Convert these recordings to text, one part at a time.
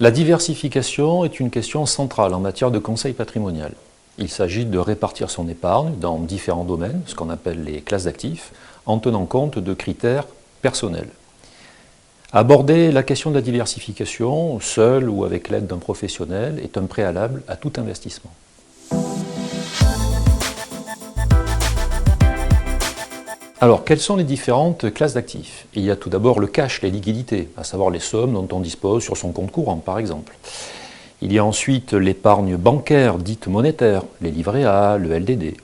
La diversification est une question centrale en matière de conseil patrimonial. Il s'agit de répartir son épargne dans différents domaines, ce qu'on appelle les classes d'actifs, en tenant compte de critères personnels. Aborder la question de la diversification, seul ou avec l'aide d'un professionnel, est un préalable à tout investissement. Alors, quelles sont les différentes classes d'actifs? Il y a tout d'abord le cash, les liquidités, à savoir les sommes dont on dispose sur son compte courant, par exemple. Il y a ensuite l'épargne bancaire, dite monétaire, les livrets A, le LDD.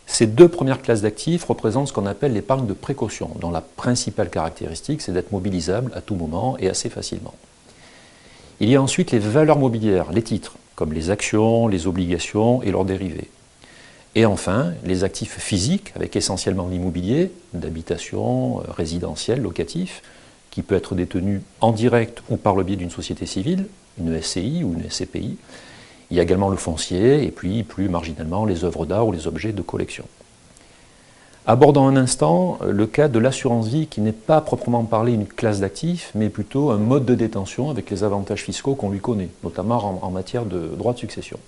Ces deux premières classes d'actifs représentent ce qu'on appelle l'épargne de précaution, dont la principale caractéristique, c'est d'être mobilisable à tout moment et assez facilement. Il y a ensuite les valeurs mobilières, les titres, comme les actions, les obligations et leurs dérivés. Et enfin, les actifs physiques, avec essentiellement l'immobilier, d'habitation, résidentiel, locatif, qui peut être détenu en direct ou par le biais d'une société civile, une SCI ou une SCPI. Il y a également le foncier, et puis plus marginalement les œuvres d'art ou les objets de collection. Abordons un instant le cas de l'assurance vie, qui n'est pas proprement parlé une classe d'actifs, mais plutôt un mode de détention avec les avantages fiscaux qu'on lui connaît, notamment en matière de droit de succession.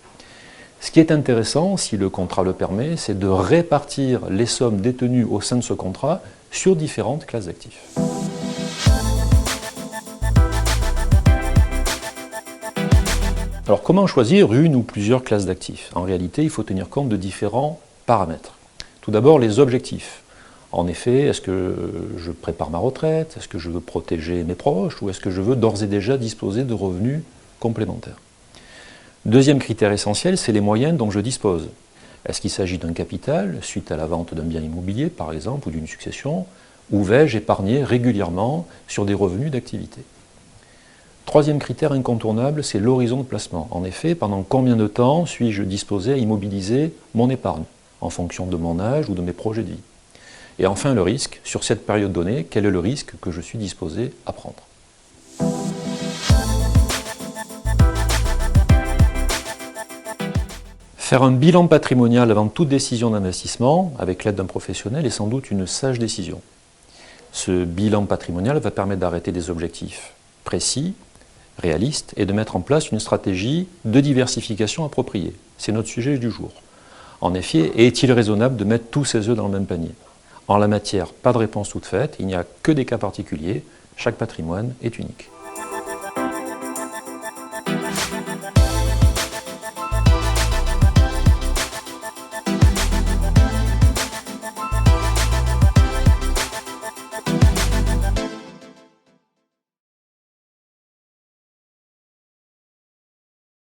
Ce qui est intéressant, si le contrat le permet, c'est de répartir les sommes détenues au sein de ce contrat sur différentes classes d'actifs. Alors comment choisir une ou plusieurs classes d'actifs? En réalité, il faut tenir compte de différents paramètres. Tout d'abord, les objectifs. En effet, est-ce que je prépare ma retraite? Est-ce que je veux protéger mes proches? Ou est-ce que je veux d'ores et déjà disposer de revenus complémentaires? Deuxième critère essentiel, c'est les moyens dont je dispose. Est-ce qu'il s'agit d'un capital, suite à la vente d'un bien immobilier par exemple, ou d'une succession, ou vais-je épargner régulièrement sur des revenus d'activité? Troisième critère incontournable, c'est l'horizon de placement. En effet, pendant combien de temps suis-je disposé à immobiliser mon épargne, en fonction de mon âge ou de mes projets de vie? Et enfin, le risque, sur cette période donnée, quel est le risque que je suis disposé à prendre? Faire un bilan patrimonial avant toute décision d'investissement, avec l'aide d'un professionnel, est sans doute une sage décision. Ce bilan patrimonial va permettre d'arrêter des objectifs précis, réalistes, et de mettre en place une stratégie de diversification appropriée. C'est notre sujet du jour. En effet, est-il raisonnable de mettre tous ses œufs dans le même panier? En la matière, pas de réponse toute faite, il n'y a que des cas particuliers, chaque patrimoine est unique.